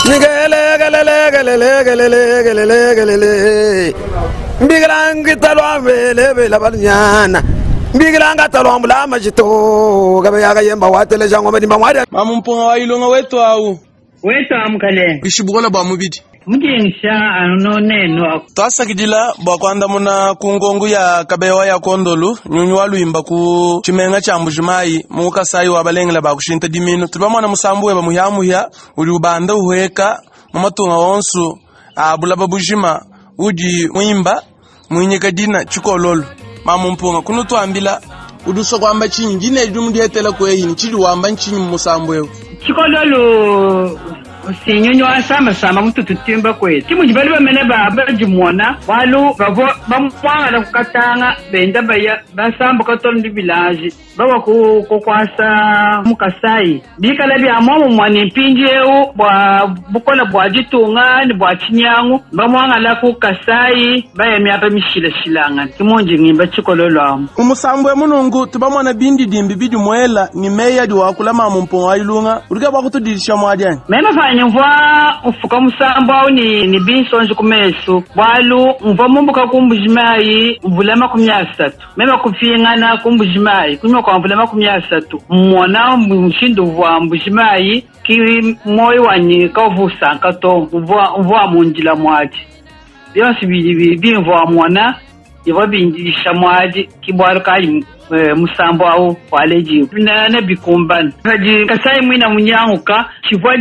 Nigele Mbiglangi talwa vele banyana Mbigilanga talwa mbula majito gabe yaga yemba watele jango medimba mwada mamumpunga wa ilunga wetu au wetu amkale bishibugola ba mubidi mujengisha ano neno twasakidila bwakwanda muna kungongu ya kabewa ya kondolu nyunyu waluimba ku chimenga cha mbujumayi mukasayi wa balengela ba kushinta dimino tubamwana musambuwe ba muhyamuhya uli ubanda uheka mamatunga wonsu abula babujima udi muimba mwinyika dina chikololo mamumpunga kuno twambila uduso kwamba chinyi jine idumu dietela kwehini chili wamba nchinyi musambuwe chikololo sinyonyo asama mtu tutimba kwe timu jibali bamene bajimona walu bavo bamwanga kukatanga benda baya basamba katolo ndi village baba kwasa mukasayi bikala bya momo mwani pinjeu bwa bukola bwa jitunga ni bwa chinyangu bamwanga la kukasayi bayemya bamishila shilanga timonje ngimba chikololo am umusambwe munungu tubamwana bindi dimbi bidi mwela ni meya di wakula mamumpo wa ilunga urika bakutudirisha mwadyan mema fanya mvua ufuka musamba ni binsonje kumesu walu mvua mumbuka kumbujimayi mvulema kumyasatu mema kufingana kumbujimayi kunywa kwa mvulema kumyasatu mwona mshindo vwa mbujimayi ki moyo wanyi kavusa kato mvua munjila mwaji byansi bimvua mwana iva bindisha mwaji kibwaru kayi musambo au waleji na bikumbana haji kasai mwina munyanguka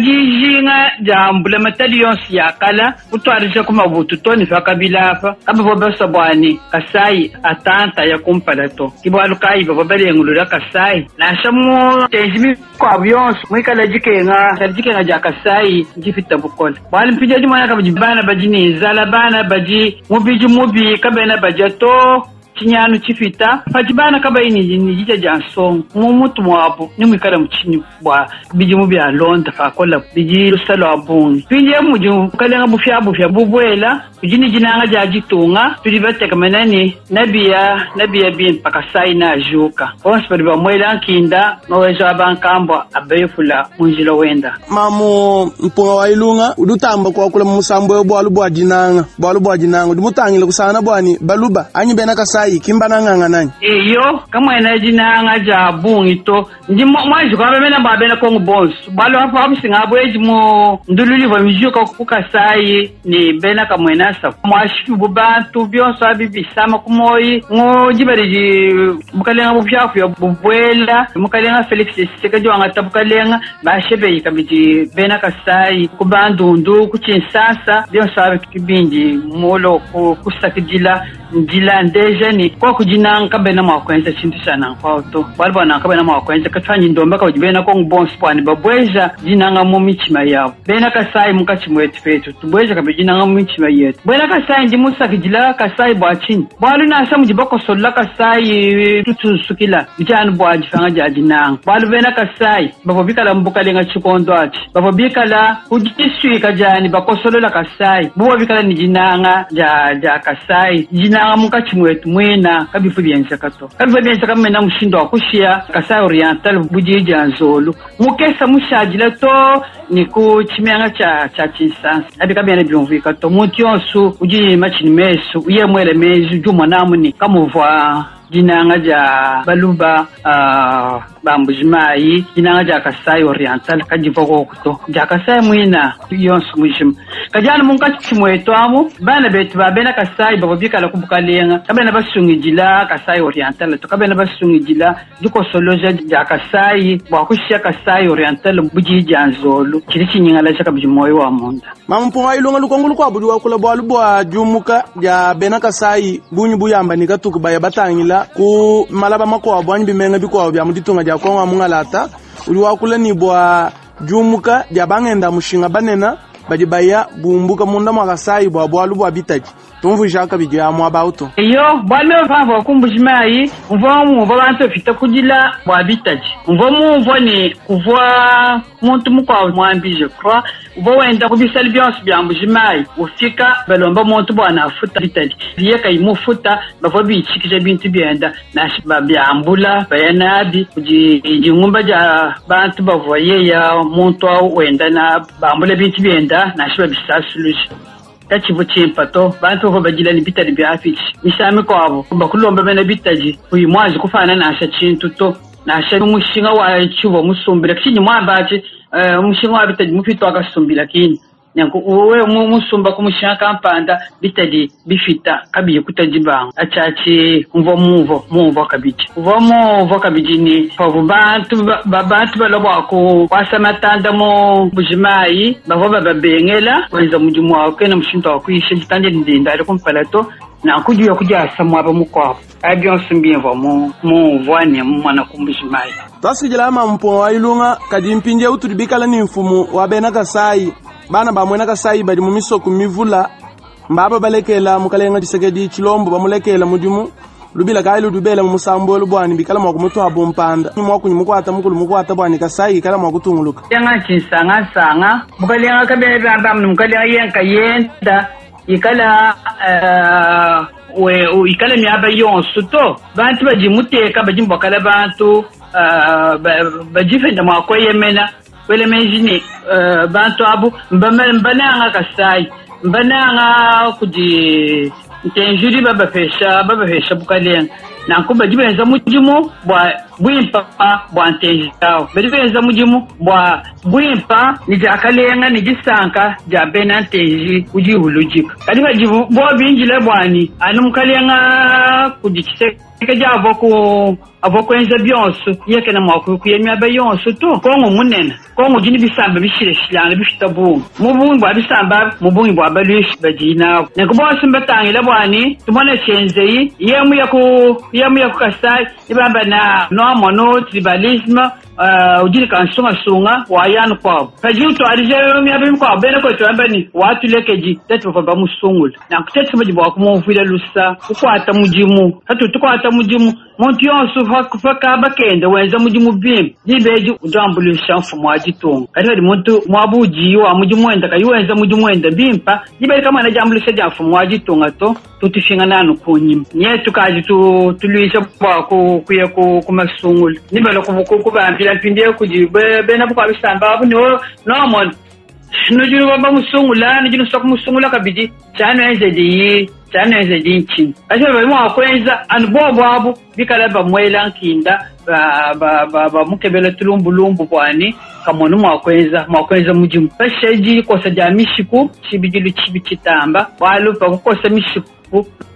chivwajijinga jambula matalions yakala utwarisha kuma bututoni fakabila apa kaba bobasa bwani kasai atanta ya kumpalato kibwalukai babale ngulula kasai na shamu tejimi kwa byonso mwikala jikenga ja kasai jifita bukola bali mpija jimwana kabajibana bajini zala bana baji mubi kabena bajato chinyanu chifita pachibana kaba ini jija jansong mumutu mwapo nimwikala mchini bwa bijimu bya londa fakola biji lusalo abuni pinje muju kalenga bufya bubwela kujini jinanga jajitunga tulibateka manani nabiya bin pakasai na ajuka onsperi ba mwela kinda noweja bankambwa abefula munjilo wenda mamu mpunga wa ilunga udutamba kwa kula musambo bwalu bwa jinanga dumutangile kusana bwani baluba anyi bena kasai kimbana nganga nani iyo kama ina jinanga ja bungito ndi mwaji kwa bemena babena kongo boss balo hapo amsinga bweji mo ndululi va mijuka kukasai ni bena kama inasa mwashi bubantu byonso abibisama kumoyi ngo jibariji bukalenga bufyafu ya bubwela mukalenga Felix sekajo angata bukalenga bashebe ikabiji bena kasai kubandundu kuchinsasa byonso abikibindi molo kusakijila njila ndeje ni kwa kujinanga kabena mwakwenza chintu sana kwa to balbo na kabena mwakwenza katwanyi ndomba ka jibena ko ngibonsi pwani babweja jinanga mu michima yawo bena kasai mukachimwetu fetu tubweja kabejinanga mu michima yetu bena kasai ndimusa kijila kasai bwachini balu na samu jibako solla kasai tutusukila bijanu bwaji fanga jajinanga balu bena kasai babobikala mbukalenga chikondo ati babobikala kujiswi kajani bakosolola kasai babobikala ni jinanga ja kasai jinanga mukachimwetu mwena kabifu byenza kato kabifu byenza kamena mushindo akushia kasai oriental bujiji anzolu mukesa mushajila to ni ku chimyanga cha chinsansa abikabena byumvika to mutyonsu uji machini mesu uye mwele mezu juma namuni kamuvwa jinanga ja baluba bambujimayi jinanga ja kasai oriental kajivoko kuto ja kasai mwina yonsu mujim kajana munkachimwetu amu bana betu babena kasai babobika la kubukalenga kabena basungijila kasai oriental to kabena basungijila duko soloja ja kasai bwakushia kasai oriental bujiji anzolu chirichinyingala cha kabijimoyo wa munda mamumpunga ilunga lukongulu kwa budi wakula bwalu bwa jumuka ja bena kasai bunyu buyamba nikatuku baya batangila ku malaba makwa bwanyi bimenga bikwa bya muditunga ja konga mungalata uli wakula ni bwa jumuka ja bangenda mushinga banena bajibaya bumbuka munda mwakasai bwa bwalu bwa bitaji tumvuja kabidi ya mwabauto iyo bwame bava kumbujimai mvomu babantu fita kujila bwabitaji mvomu ni kuvwa muntu mukwa mwambije kwa wenda kubisali byose byambujimai ufika balomba muntu bwana afuta bitaji yeka imufuta bavo bichikije bintu byenda nashiba byambula bayanabi kuji ngumba ja bantu bavoye ya muntu wenda na bambula bintu byenda nashiba bisasulushi tachivu chimpato bantu ko bagila ni bitari byafichi nisame kwabo bakulomba bena bitaji uyimwazi kufana nasha chintu to nasha umushinga wa chubo musumbira kinyi mwambaje umushinga wa bitaji mufito agasumbira kini nyanko uwe musumba kumushinga kampanda bitaji bifita kabiye kutajibanga achachi mvo kabiji mvo kabiji ni pavu bantu balobwa ko wasamatanda mo bujimai bavo babengela wenza mujumu wake na mushinto wakwishe bitanje ndinda ari kumpalato na kujuya kujasa mwaba mukwabo abion sumbievo mu vwane mwana kumbujimai tasikijala mampo wailunga kadimpinje utudibikala ni mfumu wabena kasai bana bamwena kasai badi mumisoko mivula mbaba balekela mukalenga disekedi chilombo bamulekela mujumu lubila kailu dubela musambo lubwani bikala mwakumutu abompanda mwakunyi mukwata mukulu mukwata bwani kasai kala mwakutunguluka yanga chinsanga mukalenga kabele bamba mukalenga yenka yenda ikala ikala myaba yonsu to bantu bajimuteka bajimbokala bantu bajifenda mwakoyemena wele mejini bantu abu mbananga kasai mbananga kuji ntenjuri baba fesha bukalenga nakuba jibenza mujimu bwa bwimpa bwa ntenjao bedibenza mujimu bwa bwimpa ni jakalenga ni jisanka ja bena ntenji uji hulujika kadi bajibu bwa binjile bwani anu mukalenga kujikise kajavo ku avokwenza byonso yeke na mako kuyemya bayonso to kongo munena kongo jini bisamba bishire shilana bifita bu mubungi bwa bisamba mubungi bwa balushi bajina nekubosa mbatangila bwani tumone chenzeyi yemu ya kasai ibamba na no tribalisme ujini kansunga wayanu kwabo kajuto alijeyo myabe kwa bene ko twambani watu lekeji tetu kwa musungul na kutetsu bajibwa kumuvira lusa ukwata mujimu hatu tukwata mujimu muntu yonsu fakufaka bakende wenza mujimu bim jibeji ujambulisha mfumo ajitunga kati muntu mwabuji wa mujimu enda kayuwenza mujimu enda bimpa jibe kama na jambulisha ja mfumo ajitunga to tutishinga nanu kunyima nyetu kaji tulisha kwa kuye kumasungul nibalo kubambira pinde kujibe bena bukwa bisamba abu no mon nujuru baba musungula nujuru sok musungula kabidi cyane ezedi nchi ashe bamwa kwenza anbobo abu bikala bamwela nkinda ba mukebela tulumbulumbu bwani kamono mwakwenza mujimu pashaji kosa jamishiku chibijilu chibitamba walu bakosa mishiku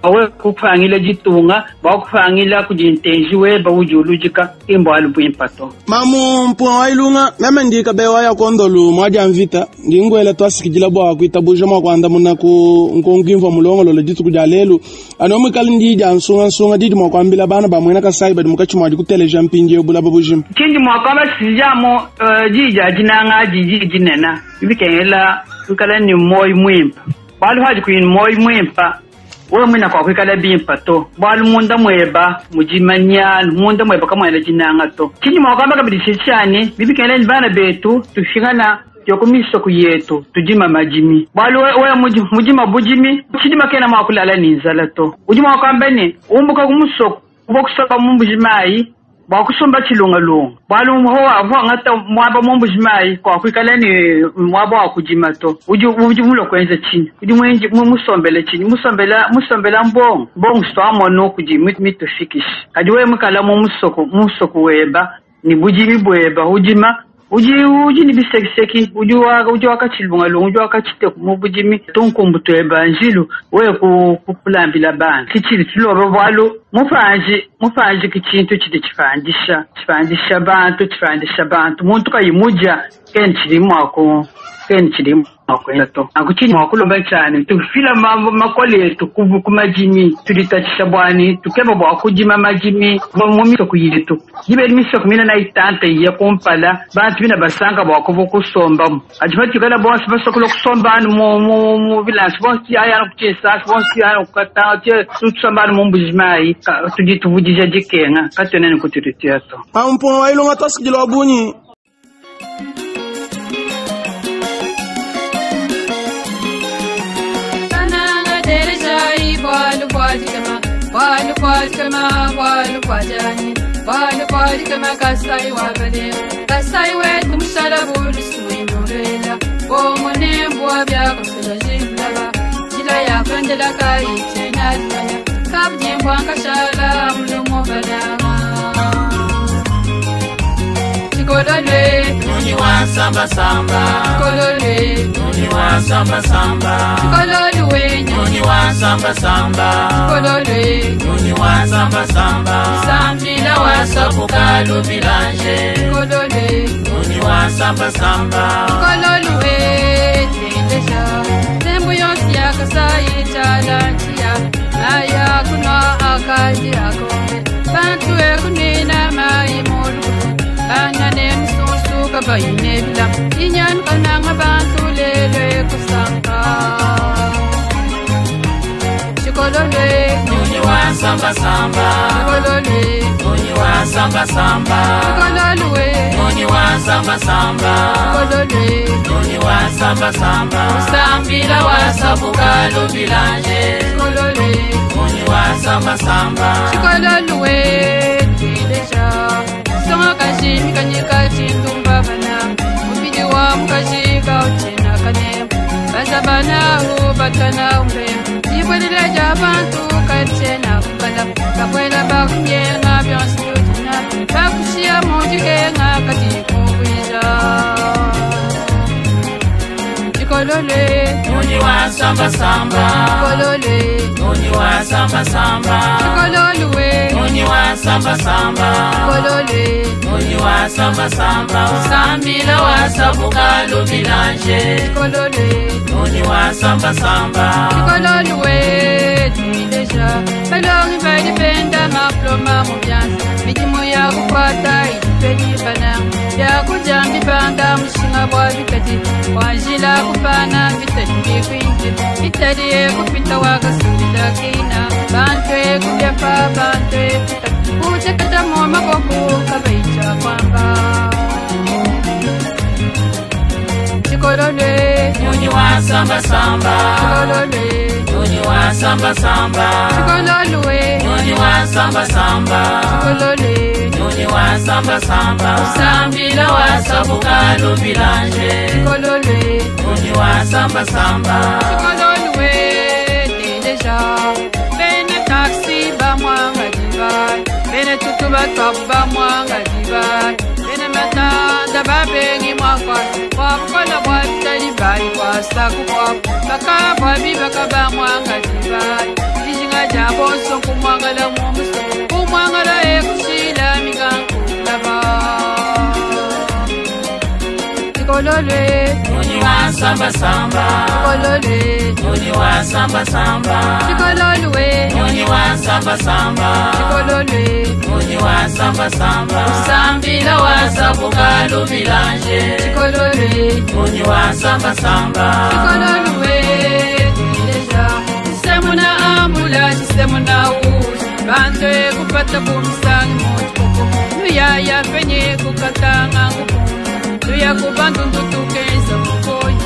bawe kufangila jitunga bakufangila kujintenjiwe bawujulujika imbo alubu impato mamu mpo wailunga meme ndika bewa ya kondolu mwaja mvita ndingwele twasikijila bwa kuitabuja mwakwanda muna nkongimva mulongo lolo jitu kujalelu anomu kali ndija nsunga didi mwakwambila bana bamwena kasai badi mukachi mwaji kuteleja mpinje ubula babujim chinji mwakwamba sijamo jija jinanga jinena ibikengela ukala ni moi mwimpa balu haji kuin moi mwimpa wewe mwina kwa kwikala bimpa to balu munda mweba mujimanyana munda mweba kama ela jinanga to chinji mwakwamba kabidi chani bibikengela ni bana betu tushingana yokumiso kuyetu tujima majimi balu wewe mujima bujimi chidima kena mwakulala ninzala to ujima wakwamba ni umbuka kumusoko ubokusaka mumbujimai bakusomba chilungalunga balu mhoa ngata mwaba mumbujimai kwa kwikala ni mwaba wakujimato uji mulo kwenza chini uji mwenji musombele chini musombela mbong stamo no kujimito fikish kadi we mukala musoko weba ni bujimi bweba ujima uji ni bisekiseki uji wakachilungalunga uji wakachite kumubujimi tunkumbuto ebanjilu we kupulambila bana kichili tuloba balu mufanji kichintu chiti chifandisha bantu muntu kayimuja kenchili mwako chiri makwenda to akuchini makulomba cyane tufila makole tukuvu kumajimi tulitachisha bwani tukeba bwa kujima majimi mu miso kuyitu yibe miso kumina na itante ya kompala bantu bina basanga bwa kuvu kusomba ajifati kana bonse basokulo kusomba mu village bonse aya kuchesa bonse aya kukata che tutsamba mu mbujimai tujituvujija jikenga katene kutiritia to ampo wailonga tasikilo bunyi Balu kama kasai wabale kasai wetu msharabu suinurela bomone mbwa bya kufela jibla jila ya kwendela kai tena kabje mbwanga shala mlumo balama Chikolole nuni wa samba samba Chikolole nuni wa samba samba Chikolole nuni wa samba samba Chikolole nuni wa samba samba Sambila wa sabuka lubilanje Chikolole nuni wa samba samba Chikolole tindesha Tembu yosi ya kasai chalanchia Naya kuna akaji akome Bantu ekunina maimolu Anane msusu kabayine bila Inyan kananga bantu lele kusanga Chikolole nuni wa samba samba Chikolole nuni wa samba samba Chikolole nuni wa samba samba Chikolole nuni wa samba samba Sambila wa sabuka lubilanje Chikolole nuni wa samba samba Chikolole tileja Songa kashi kanyika chindumba bana Upidi wa mkashika uchina kane Basa bana hubatana umbe Ibwadile jabantu kachena kubala Kakwela bakunye nga bionsi utina Bakushia mojike nga kati kumbija Chikolole nuni wa samba samba Chikolole nuni wa samba samba Chikolole nuni wa samba samba Chikolole nuni wa samba samba Sambila wa sabuka lubilanje Chikolole nuni wa samba samba Chikolole tuileja Balongi badipenda maploma mubyansi Mijimu ya kukwata idipeni bana Ya kujambi banga mshinga bwa vikati Wanjila kupana vitali mikwinji Itali kupita wakasubida kina Bantwe kubyafa bantwe kuta Kuchakata moma koku kabaicha kwamba Chikolole nuni wa samba samba Chikolole nuni wa samba samba Chikolole nuni wa samba samba Chikolole nuni wa samba samba Sambila wa sabuka lubilanje Chikolole nuni wa samba samba Chikolole tileja Bene taxi ba mwanga divai Bene tutuba top ba mwanga divai Bene matanda ba bengi mwakwa Wakola watali bai kwa saku kwa Baka babi baka ba mwanga divai Dijinga jabo sonku mwanga la mumusu Kumwanga la ekushila mikanku laba Chikolole nuni wa samba samba Chikolole nuni wa samba samba Chikolole nuni wa samba samba Chikolole nuni wa samba samba Sambila wa sabuka lubilanje Chikolole nuni wa samba samba Chikolole tileja Semuna ambula semuna uji Bantwe kupata kumsangi mochoko Nuyaya penye kukatanga ngupungu Tuya kubantu tukeza kukoyi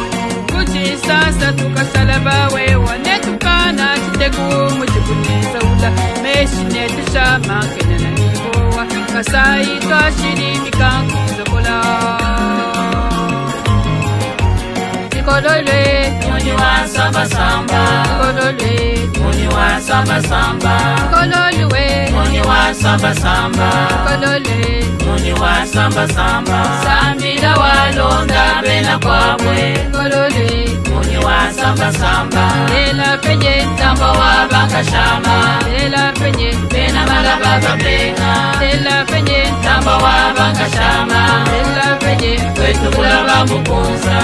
Kuti sasa tukasala bawe Wanetukana chitegu mujibuniza ula Meshine tushama kenya na nibowa Kasai kashiri mikangu zakola Chikolole nuni wa samba samba Chikolole nuni wa samba samba Chikolole nuni wa samba samba Chikolole nuni wa samba samba Sambila wa londa bena kwabwe Chikolole nuni wa samba samba Lela penye tamba wa banga shama Lela penye bena malaba babenga Lela penye tamba wa banga shama Lela penye kwetu kula babukunza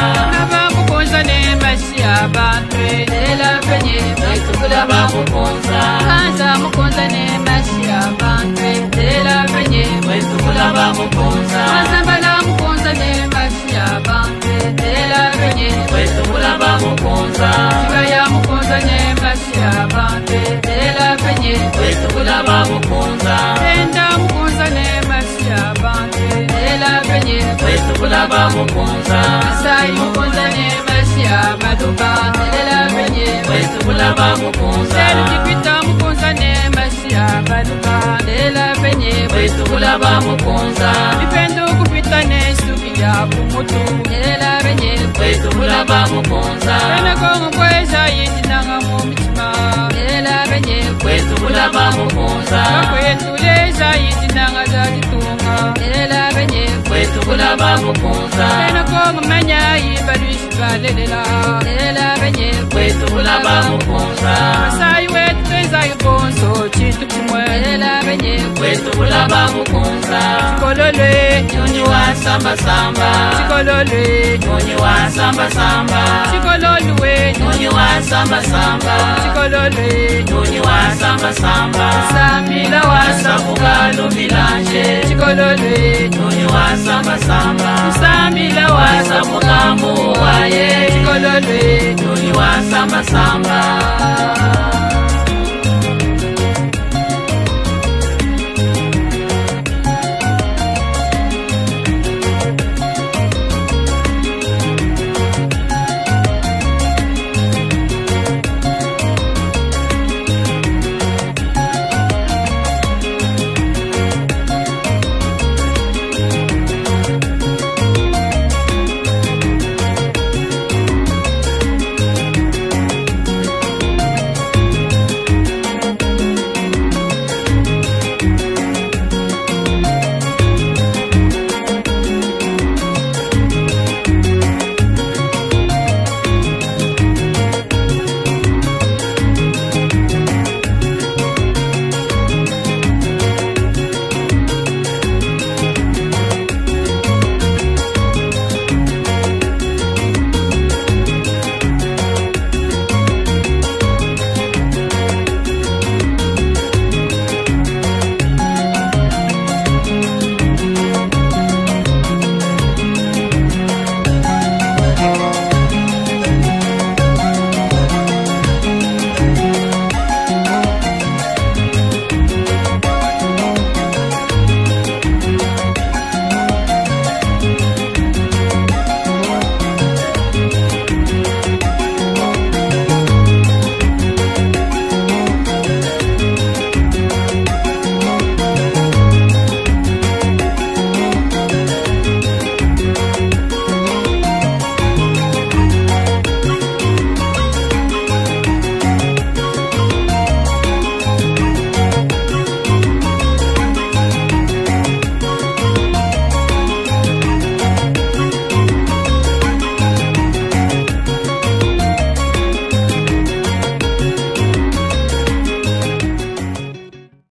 mukunza Kasai mukunza ne Masia Maduka Delela benye Wetu kulaba mukunza Selu kipita mukunza ne Masia Maduka Delela benye Wetu kulaba mukunza Mipendo kupita ne Sukia kumutu Delela benye Wetu kulaba mukunza Pena kongo kweza yindi nanga mumitima Delela benye Wetu kulaba mukunza Kwetu leza yindi nanga zajitunga Delela benye Wetu kulaba mukunza Pena kongo manya yibalushi balelela Delela benye Wetu kulaba mukunza Masai wetu peza yubonso chitu kumwe Delela benye Wetu kulaba mukunza Chikolole Nyonyi wa samba samba Chikolole Nyonyi wa samba samba Chikolole Nyonyi wa samba samba Chikolole Nyonyi wa samba samba Sambila wa sambuga lumilanje Chikolole Nyonyi wa samba samba Sambila wa sambuga muwaye Chikolole Nyonyi wa samba samba